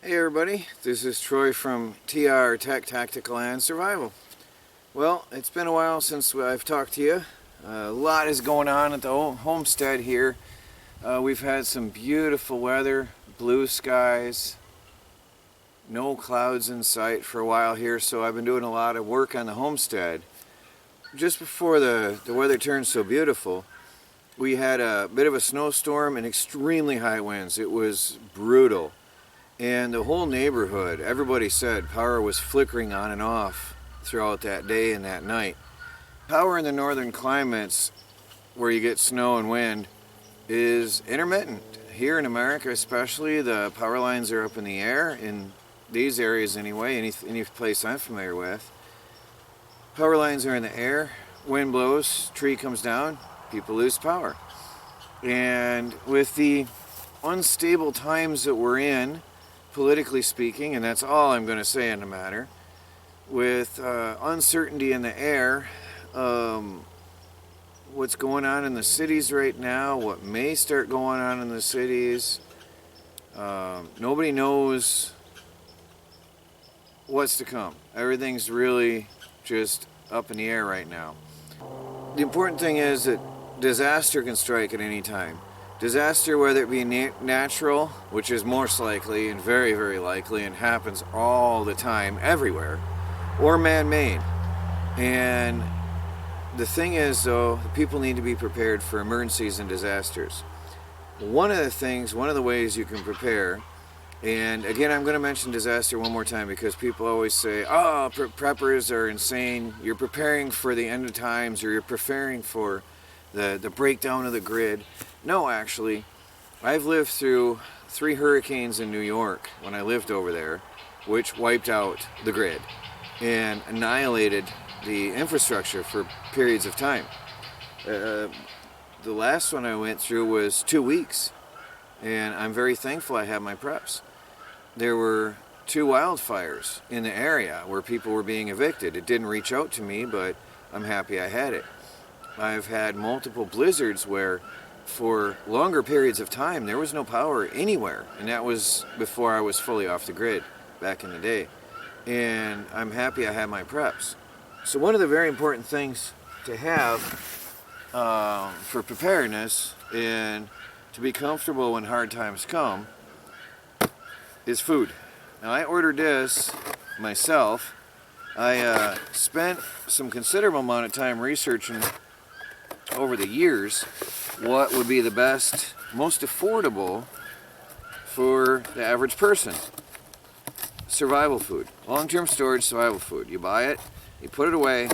Hey everybody, this is Troy from TR Tech Tactical and Survival. Well, it's been a while since I've talked to you. A lot is going on at the homestead here. We've had some beautiful weather, blue skies, no clouds in sight for a while here, so I've been doing a lot of work on the homestead. Just before the weather turned so beautiful, we had a bit of a snowstorm and extremely high winds. It was brutal. And the whole neighborhood, everybody said power was flickering on and off throughout that day and that night. Power in the northern climates, where you get snow and wind, is intermittent. Here in America especially, the power lines are up in the air, in these areas anyway, any place I'm familiar with. Power lines are in the air, wind blows, tree comes down, people lose power. And with the unstable times that we're in, politically speaking, and that's all I'm going to say in the matter, with uncertainty in the air, what's going on in the cities right now, what may start going on in the cities, nobody knows what's to come. Everything's really just up in the air right now. The important thing is that disaster can strike at any time. Disaster, whether it be natural, which is most likely and very, very likely and happens all the time, everywhere, or man-made. And the thing is, though, people need to be prepared for emergencies and disasters. One of the ways you can prepare, and again, I'm going to mention disaster one more time because people always say, oh, preppers are insane. You're preparing for the end of times, or you're preparing for the breakdown of the grid. No, actually, I've lived through 3 hurricanes in New York when I lived over there, which wiped out the grid and annihilated the infrastructure for periods of time. The last one I went through was 2 weeks, and I'm very thankful I had my preps. There were 2 wildfires in the area where people were being evicted. It didn't reach out to me, but I'm happy I had it. I've had multiple blizzards where for longer periods of time there was no power anywhere, and that was before I was fully off the grid back in the day. And I'm happy I had my preps. So one of the very important things to have for preparedness and to be comfortable when hard times come is food. Now, I ordered this myself. I spent some considerable amount of time researching over the years what would be the best, most affordable for the average person. Survival food, long-term storage survival food. You buy it, you put it away,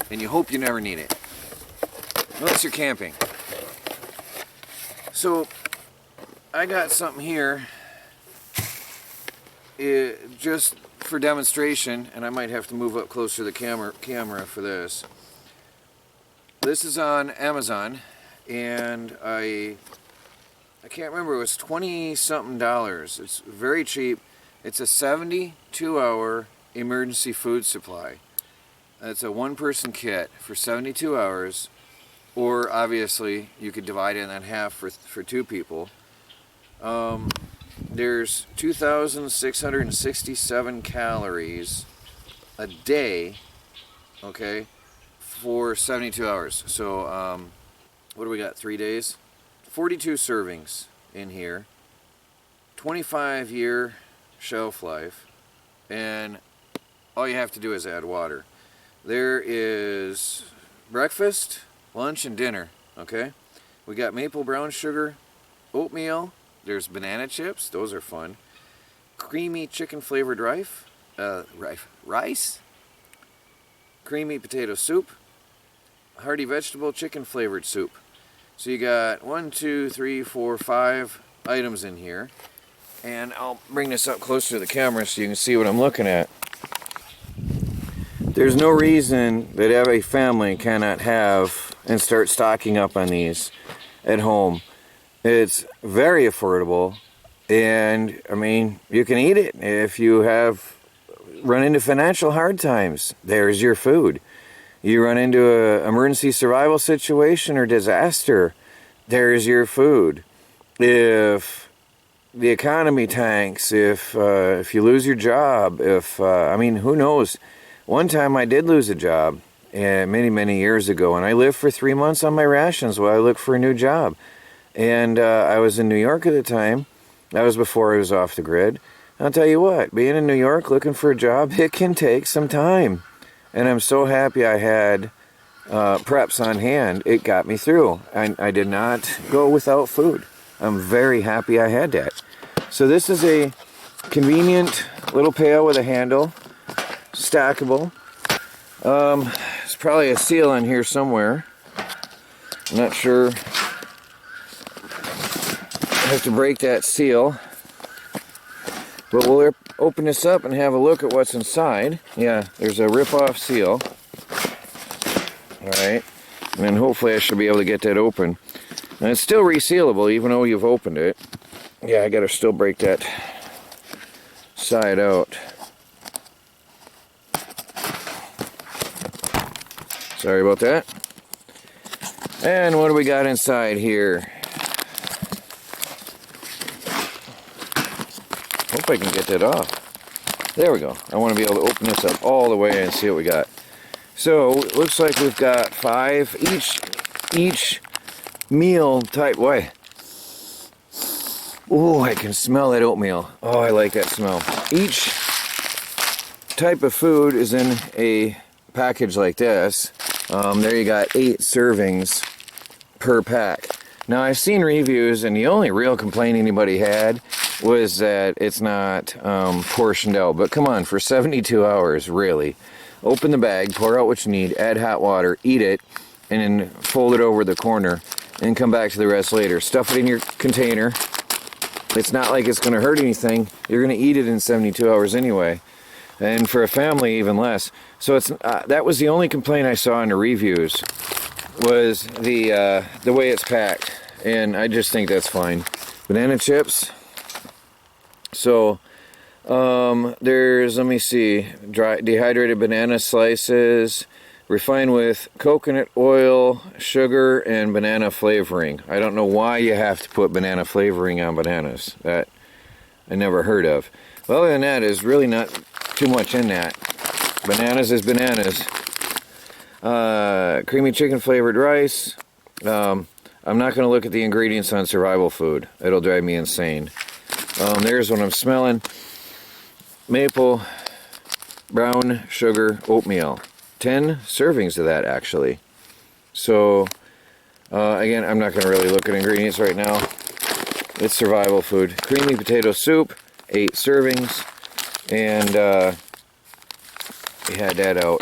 and you hope you never need it, unless you're camping. So I got something here just for demonstration, and I might have to move up closer to the camera for this. This is on Amazon, and I can't remember, it was $20-something. It's very cheap. It's a 72-hour emergency food supply. It's a 1-person kit for 72 hours, or obviously you could divide it in half for 2 people. There's 2,667 calories a day, okay, for 72 hours. So what do we got, 3 days? 42 servings in here, 25-year shelf life, and all you have to do is add water. There is breakfast, lunch, and dinner, okay? We got maple brown sugar, oatmeal, there's banana chips, those are fun, creamy chicken flavored rice, creamy potato soup, hearty vegetable chicken flavored soup. So you got 1, 2, 3, 4, 5 items in here. And I'll bring this up closer to the camera so you can see what I'm looking at. There's no reason that every family cannot have and start stocking up on these at home. It's very affordable, and I mean, you can eat it if you have run into financial hard times. There's your food. You run into an emergency survival situation or disaster, there's your food. If the economy tanks, if you lose your job, I mean, who knows? One time I did lose a job, many years ago, and I lived for 3 months on my rations while I looked for a new job. And I was in New York at the time. That was before I was off the grid. I'll tell you what, being in New York looking for a job, it can take some time. And I'm so happy I had preps on hand. It got me through. I did not go without food. I'm very happy I had that. So this is a convenient little pail with a handle, stackable. There's probably a seal on here somewhere. I'm not sure. I have to break that seal. But we'll open this up and have a look at what's inside. Yeah, there's a rip-off seal. Alright. And then hopefully I should be able to get that open. And it's still resealable even though you've opened it. Yeah, I gotta still break that side out. Sorry about that. And what do we got inside here? Hope I can get that off. There we go. I want to be able to open this up all the way and see what we got. So, it looks like we've got 5 each meal type way. Oh, I can smell that oatmeal. Oh, I like that smell. Each type of food is in a package like this. There you got 8 servings per pack. Now I've seen reviews and the only real complaint anybody had was that it's not portioned out. But come on, for 72 hours, really. Open the bag, pour out what you need, add hot water, eat it, and then fold it over the corner and come back to the rest later. Stuff it in your container. It's not like it's going to hurt anything. You're going to eat it in 72 hours anyway. And for a family, even less. So it's that was the only complaint I saw in the reviews, was the way it's packed. And I just think that's fine. Banana chips. So there's, let me see, dehydrated banana slices, refined with coconut oil, sugar, and banana flavoring. I don't know why you have to put banana flavoring on bananas. That I never heard of. Well, other than that, there's really not too much in that. Bananas is bananas. Creamy chicken flavored rice. I'm not going to look at the ingredients on survival food. It'll drive me insane. There's what I'm smelling. Maple brown sugar oatmeal. 10 servings of that, actually. So, again, I'm not going to really look at ingredients right now. It's survival food. Creamy potato soup, 8 servings. And we had that out.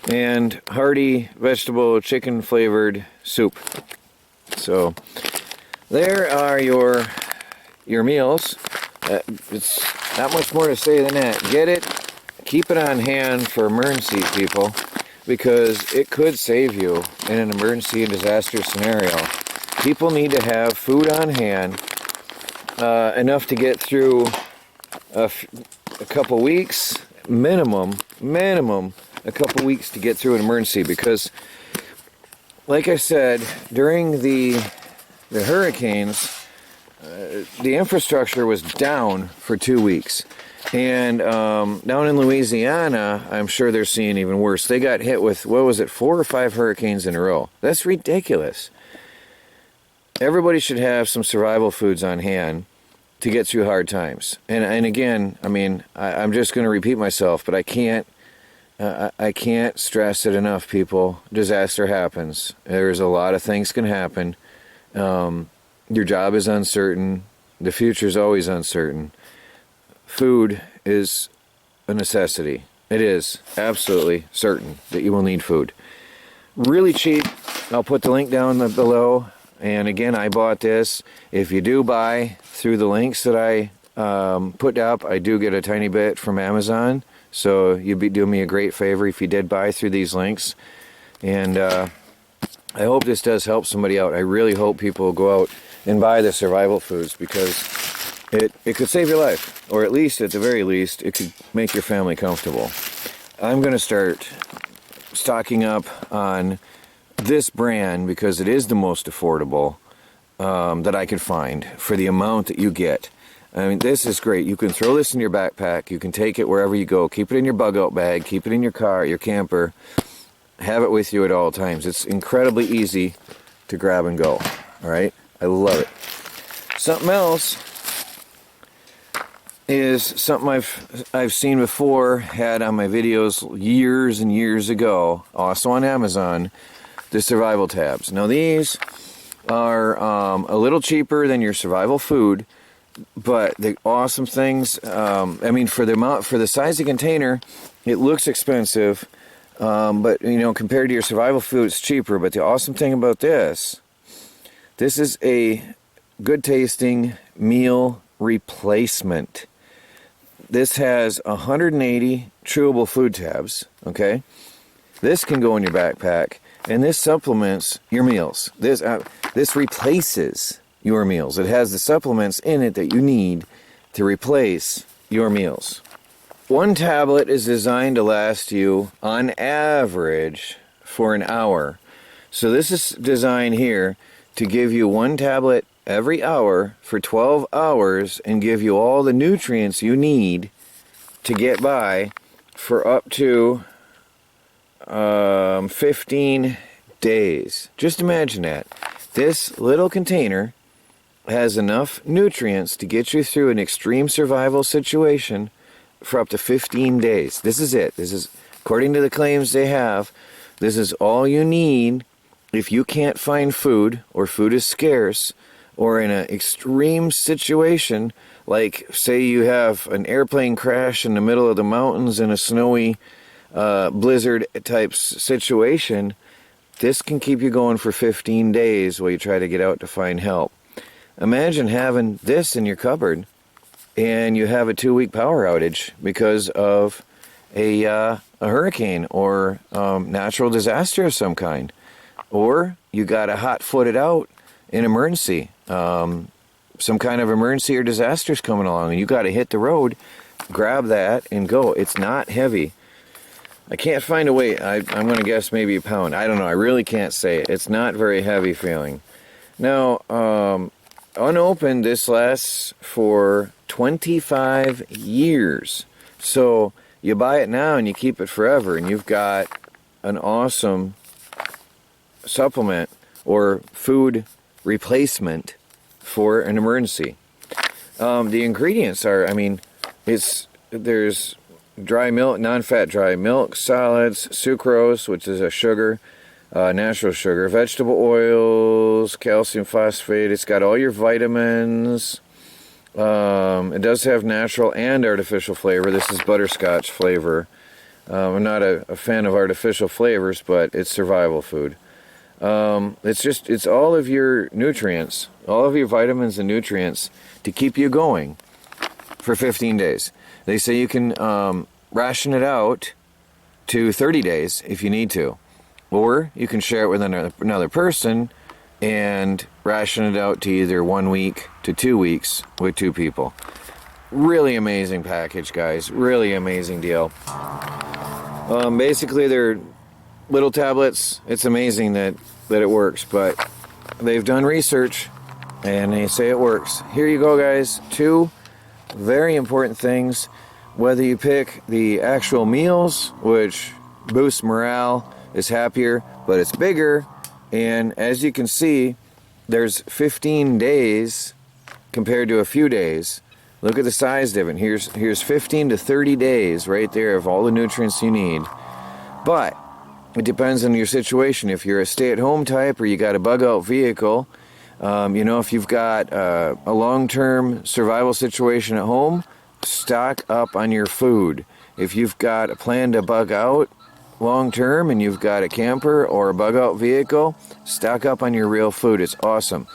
And hearty vegetable chicken flavored soup. So, there are your meals. It's not much more to say than that. Get it. Keep it on hand for emergency, people, because it could save you in an emergency and disaster scenario. People need to have food on hand, enough to get through a couple weeks, minimum, a couple weeks to get through an emergency, because, like I said, during the hurricanes, the infrastructure was down for 2 weeks. And down in Louisiana, I'm sure they're seeing even worse. They got hit with, what was it, 4 or 5 hurricanes in a row. That's ridiculous. Everybody should have some survival foods on hand to get through hard times. And again, I mean, I'm just going to repeat myself, but I can't stress it enough, people. Disaster happens. There's a lot of things can happen. Your job is uncertain. The future is always uncertain. Food is a necessity. It is absolutely certain that you will need food. Really cheap. I'll put the link down below. And again, I bought this. If you do buy through the links that I put up, I do get a tiny bit from Amazon. So you'd be doing me a great favor if you did buy through these links. And I hope this does help somebody out. I really hope people go out and buy the survival foods, because it could save your life, or at least, at the very least, it could make your family comfortable. I'm going to start stocking up on this brand because it is the most affordable, that I could find for the amount that you get. I mean, this is great. You can throw this in your backpack. You can take it wherever you go. Keep it in your bug-out bag. Keep it in your car, your camper. Have it with you at all times. It's incredibly easy to grab and go. All right? I love it. Something else is something I've seen before, had on my videos years and years ago, also on Amazon, the survival tabs. Now these are a little cheaper than your survival food, but the awesome things, I mean, for the size of container, it looks expensive, but you know, compared to your survival food, it's cheaper. But the awesome thing about this is a good tasting meal replacement. This has 180 chewable food tabs, okay? This can go in your backpack, and this supplements your meals. This replaces your meals. It has the supplements in it that you need to replace your meals. One tablet is designed to last you, on average, for an hour. So this is designed here to give you one tablet every hour for 12 hours and give you all the nutrients you need to get by for up to 15 days. Just imagine that. This little container has enough nutrients to get you through an extreme survival situation for up to 15 days. This is it. This is, according to the claims they have, this is all you need if you can't find food, or food is scarce, or in an extreme situation, like say you have an airplane crash in the middle of the mountains in a snowy blizzard type situation. This can keep you going for 15 days while you try to get out to find help. Imagine having this in your cupboard and you have a 2-week power outage because of a hurricane or natural disaster of some kind. Or you got a hot-footed out in emergency. Some kind of emergency or disaster's coming along and you got to hit the road, grab that and go. It's not heavy. I can't find a weight. I'm going to guess maybe a pound. I don't know. I really can't say. It's not very heavy feeling. Now, unopened, this lasts for 25 years. So you buy it now and you keep it forever, and you've got an awesome supplement or food replacement for an emergency. The ingredients are, I mean, there's dry milk, non-fat dry milk, solids, sucrose, which is a sugar, natural sugar, vegetable oils, calcium phosphate. It's got all your vitamins. It does have natural and artificial flavor. This is butterscotch flavor. I'm not a fan of artificial flavors, but it's survival food. It's all of your nutrients, all of your vitamins and nutrients to keep you going for 15 days. They say you can ration it out to 30 days if you need to. Or you can share it with another person and ration it out to either 1 week to 2 weeks with 2 people. Really amazing package, guys. Really amazing deal. Basically, they're little tablets. It's amazing that it works, but they've done research and they say it works. Here you go, guys. 2 very important things. Whether you pick the actual meals, which boosts morale, is happier, but it's bigger, and as you can see, there's 15 days compared to a few days. Look at the size difference. Here's 15 to 30 days right there of all the nutrients you need. But it depends on your situation. If you're a stay-at-home type or you got a bug-out vehicle, if you've got a long-term survival situation at home, stock up on your food. If you've got a plan to bug out long-term and you've got a camper or a bug-out vehicle, stock up on your real food. It's awesome.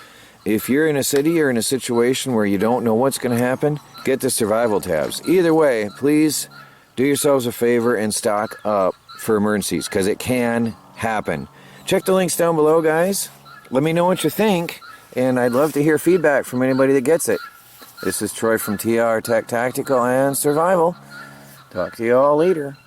If you're in a city or in a situation where you don't know what's going to happen, get the survival tabs. Either way, please do yourselves a favor and stock up for emergencies, because it can happen. Check the links down below, guys. Let me know what you think, and I'd love to hear feedback from anybody that gets it. This is Troy from TR Tech Tactical and Survival. Talk to you all later.